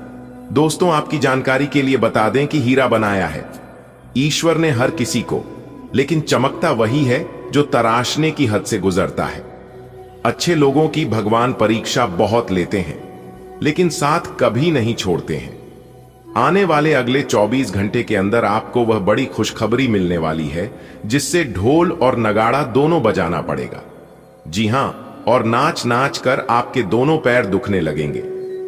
[SPEAKER 1] दोस्तों, आपकी जानकारी के लिए बता दें कि हीरा बनाया है ईश्वर ने हर किसी को, लेकिन चमकता वही है जो तराशने की हद से गुजरता है। अच्छे लोगों की भगवान परीक्षा बहुत लेते हैं, लेकिन साथ कभी नहीं छोड़ते हैं। आने वाले अगले 24 घंटे के अंदर आपको वह बड़ी खुशखबरी मिलने वाली है, जिससे ढोल और नगाड़ा दोनों बजाना पड़ेगा। जी हां, और नाच नाच कर आपके दोनों पैर दुखने लगेंगे।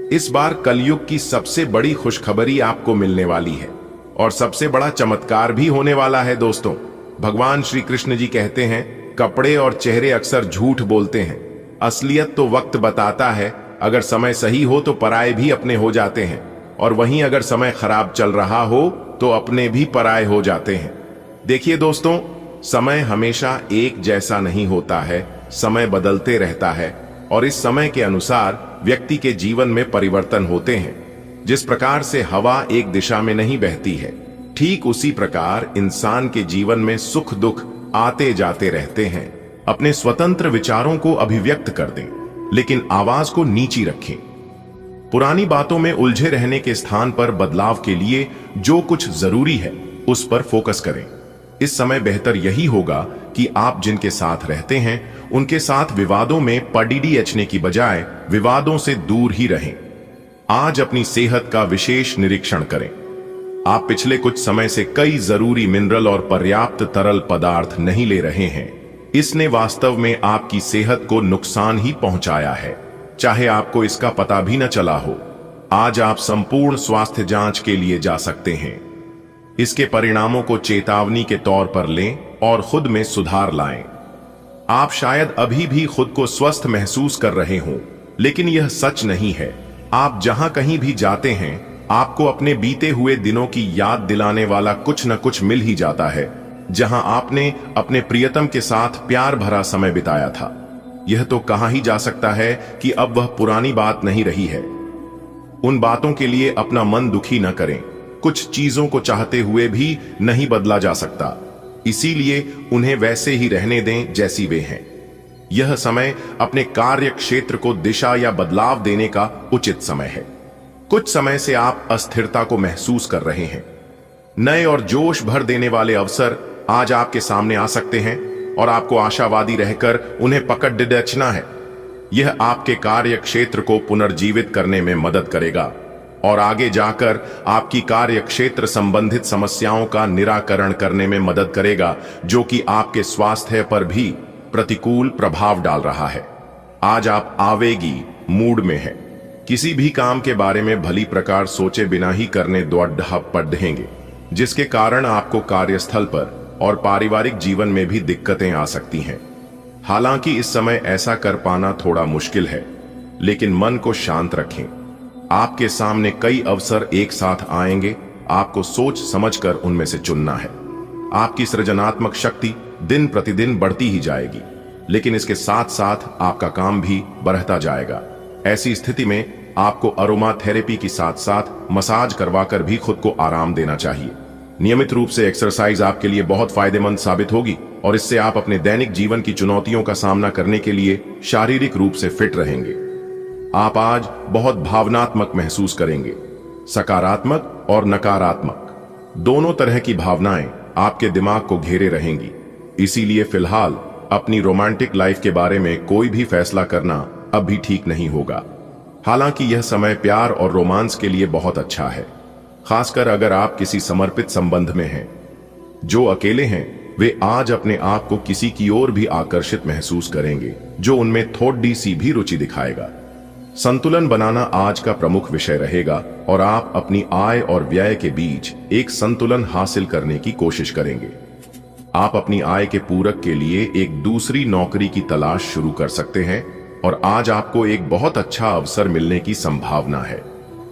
[SPEAKER 1] इस बार कलयुग की सबसे बड़ी खुशखबरी आपको मिलने वाली है और सबसे बड़ा चमत्कार भी होने वाला है। दोस्तों, भगवान श्री कृष्ण जी कहते हैं, कपड़े और चेहरे अक्सर झूठ बोलते हैं, असलियत तो वक्त बताता है। अगर समय सही हो तो पराये भी अपने हो जाते हैं, और वहीं अगर समय खराब चल रहा हो तो अपने भी पराये हो जाते हैं। देखिए दोस्तों, समय हमेशा एक जैसा नहीं होता है, समय बदलते रहता है और इस समय के अनुसार व्यक्ति के जीवन में परिवर्तन होते हैं। जिस प्रकार से हवा एक दिशा में नहीं बहती है, ठीक उसी प्रकार इंसान के जीवन में सुख दुख आते जाते रहते हैं। अपने स्वतंत्र विचारों को अभिव्यक्त कर दें, लेकिन आवाज को नीची रखें। पुरानी बातों में उलझे रहने के स्थान पर बदलाव के लिए जो कुछ जरूरी है उस पर फोकस करें। इस समय बेहतर यही होगा कि आप जिनके साथ रहते हैं उनके साथ विवादों में पडीडी अचने की बजाय विवादों से दूर ही रहें। आज अपनी सेहत का विशेष निरीक्षण करें। आप पिछले कुछ समय से कई जरूरी मिनरल और पर्याप्त तरल पदार्थ नहीं ले रहे हैं। इसने वास्तव में आपकी सेहत को नुकसान ही पहुंचाया है, चाहे आपको इसका पता भी न चला हो। आज आप संपूर्ण स्वास्थ्य जांच के लिए जा सकते हैं। इसके परिणामों को चेतावनी के तौर पर लें और खुद में सुधार लाएं। आप शायद अभी भी खुद को स्वस्थ महसूस कर रहे हों, लेकिन यह सच नहीं है। आप जहां कहीं भी जाते हैं, आपको अपने बीते हुए दिनों की याद दिलाने वाला कुछ न कुछ मिल ही जाता है, जहां आपने अपने प्रियतम के साथ प्यार भरा समय बिताया था। यह तो कहा ही जा सकता है कि अब वह पुरानी बात नहीं रही है। उन बातों के लिए अपना मन दुखी न करें। कुछ चीजों को चाहते हुए भी नहीं बदला जा सकता, इसीलिए उन्हें वैसे ही रहने दें जैसी वे हैं। यह समय अपने कार्य क्षेत्र को दिशा या बदलाव देने का उचित समय है। कुछ समय से आप अस्थिरता को महसूस कर रहे हैं। नए और जोश भर देने वाले अवसर आज आपके सामने आ सकते हैं और आपको आशावादी रहकर उन्हें पकड़ डचना है। यह आपके कार्य क्षेत्र को पुनर्जीवित करने में मदद करेगा और आगे जाकर आपकी कार्य क्षेत्र संबंधित समस्याओं का निराकरण करने में मदद करेगा, जो कि आपके स्वास्थ्य पर भी प्रतिकूल प्रभाव डाल रहा है। आज आप आवेगी मूड में हैं, किसी भी काम के बारे में भली प्रकार सोचे बिना ही करने पड़ेंगे, जिसके कारण आपको कार्यस्थल पर और पारिवारिक जीवन में भी दिक्कतें आ सकती हैं। हालांकि इस समय ऐसा कर पाना थोड़ा मुश्किल है, लेकिन मन को शांत रखें। आपके सामने कई अवसर एक साथ आएंगे, आपको सोच समझकर उनमें से चुनना है। आपकी सृजनात्मक शक्ति दिन प्रतिदिन बढ़ती ही जाएगी, लेकिन इसके साथ साथ आपका काम भी बढ़ता जाएगा। ऐसी स्थिति में आपको अरोमा थेरेपी के साथ साथ मसाज करवाकर भी खुद को आराम देना चाहिए। नियमित रूप से एक्सरसाइज आपके लिए बहुत फायदेमंद साबित होगी और इससे आप अपने दैनिक जीवन की चुनौतियों का सामना करने के लिए शारीरिक रूप से फिट रहेंगे। आप आज बहुत भावनात्मक महसूस करेंगे। सकारात्मक और नकारात्मक दोनों तरह की भावनाएं आपके दिमाग को घेरे रहेंगी। इसीलिए फिलहाल अपनी रोमांटिक लाइफ के बारे में कोई भी फैसला करना अब भी ठीक नहीं होगा। हालांकि यह समय प्यार और रोमांस के लिए बहुत अच्छा है, खासकर अगर आप किसी समर्पित संबंध में हैं। जो अकेले हैं वे आज अपने आप को किसी की ओर भी आकर्षित महसूस करेंगे, जो उनमें थोड़ी सी भी रुचि दिखाएगा। संतुलन बनाना आज का प्रमुख विषय रहेगा और आप अपनी आय और व्यय के बीच एक संतुलन हासिल करने की कोशिश करेंगे। आप अपनी आय के पूरक के लिए एक दूसरी नौकरी की तलाश शुरू कर सकते हैं और आज आपको एक बहुत अच्छा अवसर मिलने की संभावना है।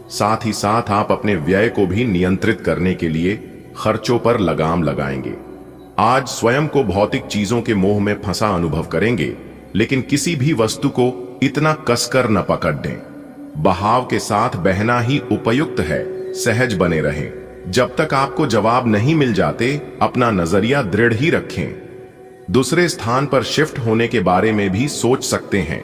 [SPEAKER 1] साथ ही साथ आप अपने व्यय को भी नियंत्रित करने के लिए खर्चों पर लगाम लगाएंगे। आज स्वयं को भौतिक चीजों के मोह में फंसा अनुभव करेंगे, लेकिन किसी भी वस्तु को इतना कसकर न पकड़ दें। बहाव के साथ बहना ही उपयुक्त है। सहज बने रहें। जब तक आपको जवाब नहीं मिल जाते, अपना नजरिया दृढ़ ही रखें। दूसरे स्थान पर शिफ्ट होने के बारे में भी सोच सकते हैं।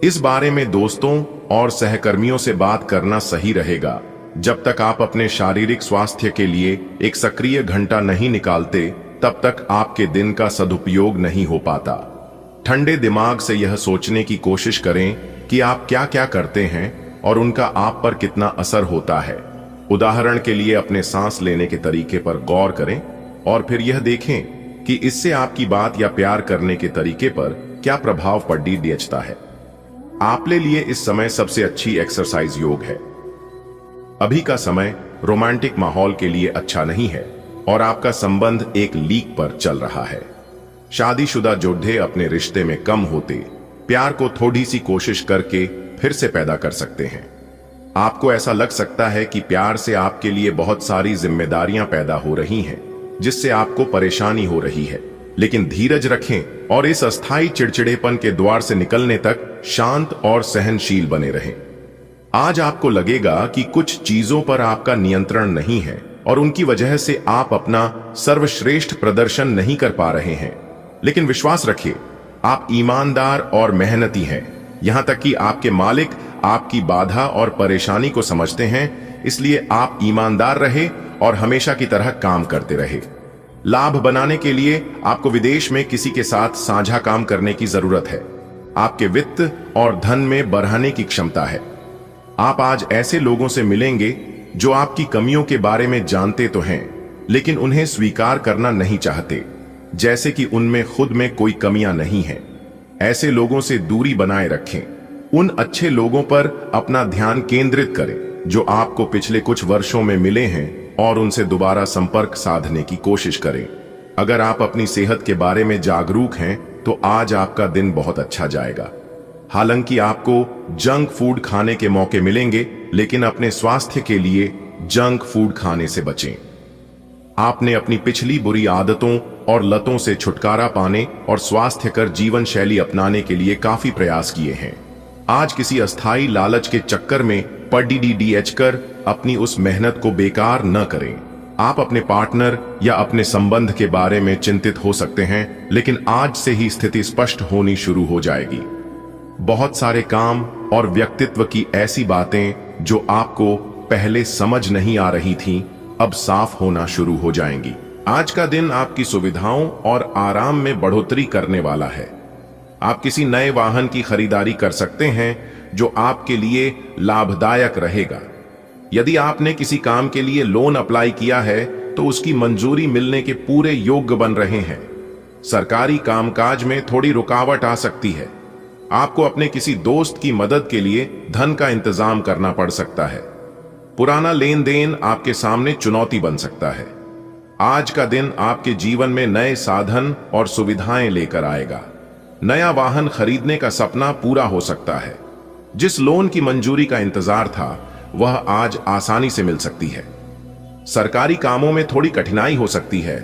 [SPEAKER 1] इस बारे में दोस्तों और सहकर्मियों से बात करना सही रहेगा। जब तक आप अपने शारीरिक स्वास्थ्य के लिए एक सक्रिय घंटा नहीं निकालते, तब तक आपके दिन का सदुपयोग नहीं हो पाता। ठंडे दिमाग से यह सोचने की कोशिश करें कि आप क्या क्या करते हैं और उनका आप पर कितना असर होता है। उदाहरण के लिए अपने सांस लेने के तरीके पर गौर करें और फिर यह देखें कि इससे आपकी बात या प्यार करने के तरीके पर क्या प्रभाव पड़ता है। आपके लिए इस समय सबसे अच्छी एक्सरसाइज योग है। अभी का समय रोमांटिक माहौल के लिए अच्छा नहीं है और आपका संबंध एक लीक पर चल रहा है। शादीशुदा जोड़े अपने रिश्ते में कम होते प्यार को थोड़ी सी कोशिश करके फिर से पैदा कर सकते हैं। आपको ऐसा लग सकता है कि प्यार से आपके लिए बहुत सारी जिम्मेदारियां पैदा हो रही हैं, जिससे आपको परेशानी हो रही है। लेकिन धीरज रखें और इस अस्थायी चिड़चिड़ेपन के द्वार से निकलने तक शांत और सहनशील बने रहें। आज आपको लगेगा कि कुछ चीजों पर आपका नियंत्रण नहीं है और उनकी वजह से आप अपना सर्वश्रेष्ठ प्रदर्शन नहीं कर पा रहे हैं। लेकिन विश्वास रखिए, आप ईमानदार और मेहनती हैं। यहां तक कि आपके मालिक आपकी बाधा और परेशानी को समझते हैं, इसलिए आप ईमानदार रहे और हमेशा की तरह काम करते रहे। लाभ बनाने के लिए आपको विदेश में किसी के साथ साझा काम करने की जरूरत है। आपके वित्त और धन में बढ़ाने की क्षमता है। आप आज ऐसे लोगों से मिलेंगे जो आपकी कमियों के बारे में जानते तो हैं, लेकिन उन्हें स्वीकार करना नहीं चाहते, जैसे कि उनमें खुद में कोई कमियां नहीं हैं। ऐसे लोगों से दूरी बनाए रखें। उन अच्छे लोगों पर अपना ध्यान केंद्रित करें जो आपको पिछले कुछ वर्षों में मिले हैं और उनसे दोबारा संपर्क साधने की कोशिश करें। अगर आप अपनी सेहत के बारे में जागरूक हैं तो आज आपका दिन बहुत अच्छा जाएगा। हालांकि आपको जंक फूड खाने के मौके मिलेंगे, लेकिन अपने स्वास्थ्य के लिए जंक फूड खाने से बचें। आपने अपनी पिछली बुरी आदतों और लतों से छुटकारा पाने और स्वास्थ्यकर जीवन शैली अपनाने के लिए काफी प्रयास किए हैं। आज किसी अस्थायी लालच के चक्कर में पड़ीडीएच कर अपनी उस मेहनत को बेकार न करें। आप अपने पार्टनर या अपने संबंध के बारे में चिंतित हो सकते हैं, लेकिन आज से ही स्थिति स्पष्ट होनी शुरू हो जाएगी। बहुत सारे काम और व्यक्तित्व की ऐसी बातें जो आपको पहले समझ नहीं आ रही थीं, अब साफ होना शुरू हो जाएंगी। आज का दिन आपकी सुविधाओं और आराम में बढ़ोतरी करने वाला है। आप किसी नए वाहन की खरीदारी कर सकते हैं जो आपके लिए लाभदायक रहेगा। यदि आपने किसी काम के लिए लोन अप्लाई किया है तो उसकी मंजूरी मिलने के पूरे योग्य बन रहे हैं। सरकारी कामकाज में थोड़ी रुकावट आ सकती है। आपको अपने किसी दोस्त की मदद के लिए धन का इंतजाम करना पड़ सकता है। पुराना लेन देन आपके सामने चुनौती बन सकता है। आज का दिन आपके जीवन में नए साधन और सुविधाएं लेकर आएगा। नया वाहन खरीदने का सपना पूरा हो सकता है। जिस लोन की मंजूरी का इंतजार था वह आज आसानी से मिल सकती है। सरकारी कामों में थोड़ी कठिनाई हो सकती है,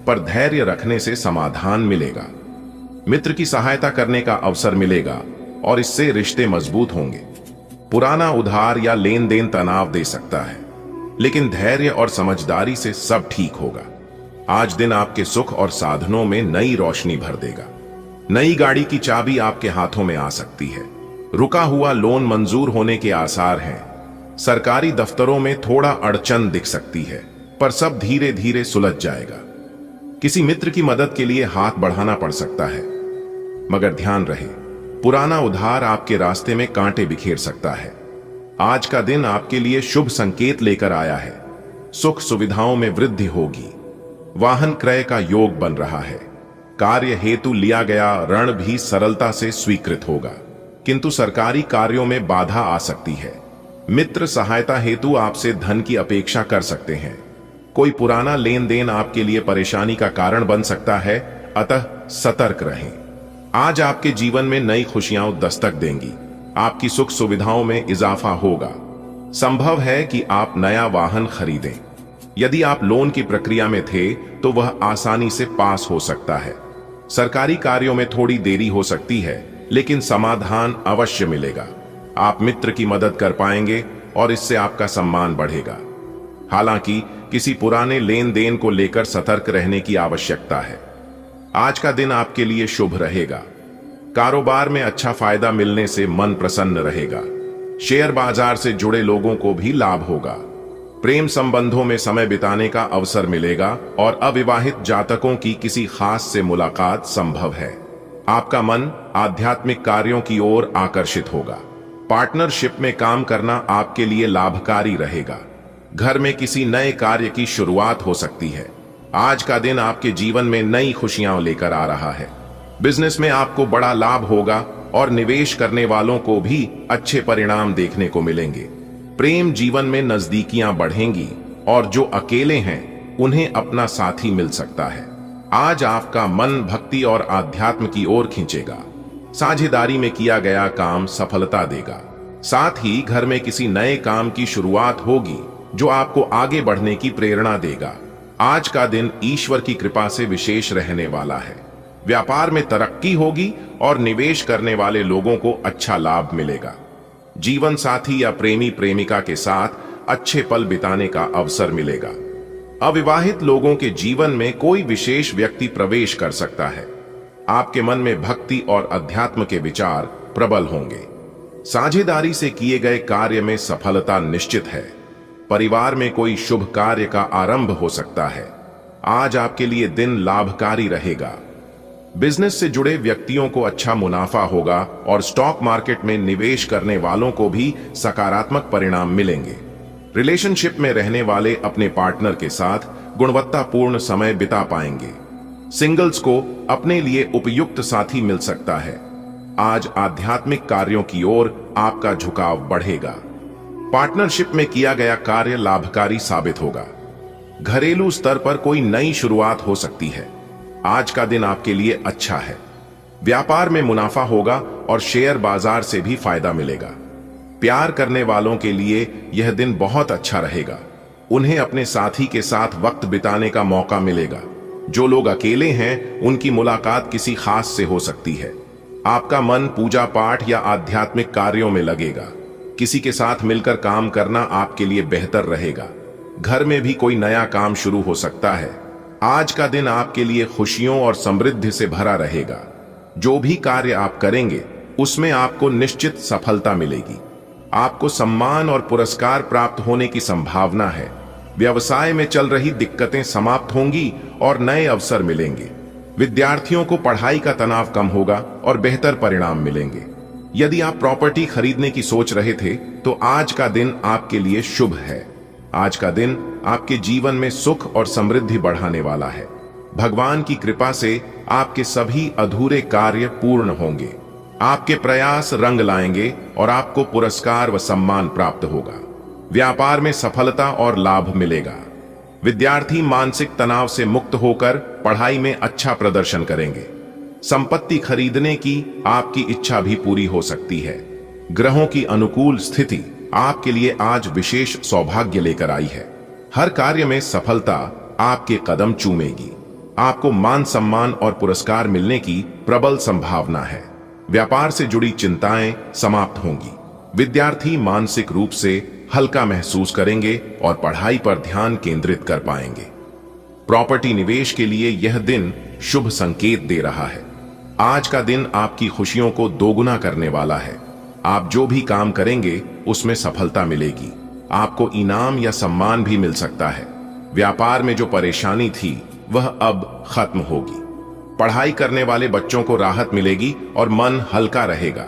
[SPEAKER 1] पर धैर्य रखने से समाधान मिलेगा। मित्र की सहायता करने का अवसर मिलेगा और इससे रिश्ते मजबूत होंगे। पुराना उधार या लेन देन तनाव दे सकता है, लेकिन धैर्य और समझदारी से सब ठीक होगा। आज दिन आपके सुख और साधनों में नई रोशनी भर देगा। नई गाड़ी की चाबी आपके हाथों में आ सकती है। रुका हुआ लोन मंजूर होने के आसार हैं। सरकारी दफ्तरों में थोड़ा अड़चन दिख सकती है, पर सब धीरे धीरे सुलझ जाएगा। किसी मित्र की मदद के लिए हाथ बढ़ाना पड़ सकता है, मगर ध्यान रहे, पुराना उधार आपके रास्ते में कांटे बिखेर सकता है। आज का दिन आपके लिए शुभ संकेत लेकर आया है। सुख सुविधाओं में वृद्धि होगी। वाहन क्रय का योग बन रहा है। कार्य हेतु लिया गया ऋण भी सरलता से स्वीकृत होगा, किंतु सरकारी कार्यों में बाधा आ सकती है। मित्र सहायता हेतु आपसे धन की अपेक्षा कर सकते हैं। कोई पुराना लेन देन आपके लिए परेशानी का कारण बन सकता है, अतः सतर्क रहें। आज आपके जीवन में नई खुशियां दस्तक देंगी। आपकी सुख सुविधाओं में इजाफा होगा। संभव है कि आप नया वाहन खरीदें। यदि आप लोन की प्रक्रिया में थे तो वह आसानी से पास हो सकता है। सरकारी कार्यों में थोड़ी देरी हो सकती है, लेकिन समाधान अवश्य मिलेगा। आप मित्र की मदद कर पाएंगे और इससे आपका सम्मान बढ़ेगा। हालांकि किसी पुराने लेन देन को लेकर सतर्क रहने की आवश्यकता है। आज का दिन आपके लिए शुभ रहेगा। कारोबार में अच्छा फायदा मिलने से मन प्रसन्न रहेगा। शेयर बाजार से जुड़े लोगों को भी लाभ होगा। प्रेम संबंधों में समय बिताने का अवसर मिलेगा और अविवाहित जातकों की किसी खास से मुलाकात संभव है। आपका मन आध्यात्मिक कार्यों की ओर आकर्षित होगा। पार्टनरशिप में काम करना आपके लिए लाभकारी रहेगा। घर में किसी नए कार्य की शुरुआत हो सकती है। आज का दिन आपके जीवन में नई खुशियां लेकर आ रहा है। बिजनेस में आपको बड़ा लाभ होगा और निवेश करने वालों को भी अच्छे परिणाम देखने को मिलेंगे। प्रेम जीवन में नजदीकियां बढ़ेंगी और जो अकेले हैं उन्हें अपना साथी मिल सकता है। आज आपका मन भक्ति और आध्यात्म की ओर खींचेगा। साझेदारी में किया गया काम सफलता देगा। साथ ही घर में किसी नए काम की शुरुआत होगी जो आपको आगे बढ़ने की प्रेरणा देगा। आज का दिन ईश्वर की कृपा से विशेष रहने वाला है। व्यापार में तरक्की होगी और निवेश करने वाले लोगों को अच्छा लाभ मिलेगा। जीवन साथी या प्रेमी प्रेमिका के साथ अच्छे पल बिताने का अवसर मिलेगा। अविवाहित लोगों के जीवन में कोई विशेष व्यक्ति प्रवेश कर सकता है। आपके मन में भक्ति और अध्यात्म के विचार प्रबल होंगे। साझेदारी से किए गए कार्य में सफलता निश्चित है। परिवार में कोई शुभ कार्य का आरंभ हो सकता है। आज आपके लिए दिन लाभकारी रहेगा। बिजनेस से जुड़े व्यक्तियों को अच्छा मुनाफा होगा और स्टॉक मार्केट में निवेश करने वालों को भी सकारात्मक परिणाम मिलेंगे। रिलेशनशिप में रहने वाले अपने पार्टनर के साथ गुणवत्तापूर्ण समय बिता पाएंगे। सिंगल्स को अपने लिए उपयुक्त साथी मिल सकता है। आज आध्यात्मिक कार्यों की ओर आपका झुकाव बढ़ेगा। पार्टनरशिप में किया गया कार्य लाभकारी साबित होगा। घरेलू स्तर पर कोई नई शुरुआत हो सकती है। आज का दिन आपके लिए अच्छा है। व्यापार में मुनाफा होगा और शेयर बाजार से भी फायदा मिलेगा। प्यार करने वालों के लिए यह दिन बहुत अच्छा रहेगा। उन्हें अपने साथी के साथ वक्त बिताने का मौका मिलेगा। जो लोग अकेले हैं उनकी मुलाकात किसी खास से हो सकती है। आपका मन पूजा पाठ या आध्यात्मिक कार्यों में लगेगा। किसी के साथ मिलकर काम करना आपके लिए बेहतर रहेगा। घर में भी कोई नया काम शुरू हो सकता है। आज का दिन आपके लिए खुशियों और समृद्धि से भरा रहेगा। जो भी कार्य आप करेंगे उसमें आपको निश्चित सफलता मिलेगी। आपको सम्मान और पुरस्कार प्राप्त होने की संभावना है। व्यवसाय में चल रही दिक्कतें समाप्त होंगी और नए अवसर मिलेंगे। विद्यार्थियों को पढ़ाई का तनाव कम होगा और बेहतर परिणाम मिलेंगे। यदि आप प्रॉपर्टी खरीदने की सोच रहे थे तो आज का दिन आपके लिए शुभ है। आज का दिन आपके जीवन में सुख और समृद्धि बढ़ाने वाला है। भगवान की कृपा से आपके सभी अधूरे कार्य पूर्ण होंगे। आपके प्रयास रंग लाएंगे और आपको पुरस्कार व सम्मान प्राप्त होगा। व्यापार में सफलता और लाभ मिलेगा। विद्यार्थी मानसिक तनाव से मुक्त होकर पढ़ाई में अच्छा प्रदर्शन करेंगे। संपत्ति खरीदने की आपकी इच्छा भी पूरी हो सकती है। ग्रहों की अनुकूल स्थिति आपके लिए आज विशेष सौभाग्य लेकर आई है। हर कार्य में सफलता आपके कदम चूमेगी। आपको मान सम्मान और पुरस्कार मिलने की प्रबल संभावना है। व्यापार से जुड़ी चिंताएं समाप्त होंगी। विद्यार्थी मानसिक रूप से हल्का महसूस करेंगे और पढ़ाई पर ध्यान केंद्रित कर पाएंगे। प्रॉपर्टी निवेश के लिए यह दिन शुभ संकेत दे रहा है। आज का दिन आपकी खुशियों को दोगुना करने वाला है। आप जो भी काम करेंगे उसमें सफलता मिलेगी। आपको इनाम या सम्मान भी मिल सकता है। व्यापार में जो परेशानी थी वह अब खत्म होगी। पढ़ाई करने वाले बच्चों को राहत मिलेगी और मन हल्का रहेगा।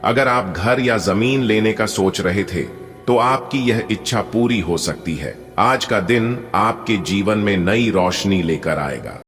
[SPEAKER 1] अगर आप घर या जमीन लेने का सोच रहे थे तो आपकी यह इच्छा पूरी हो सकती है। आज का दिन आपके जीवन में नई रोशनी लेकर आएगा।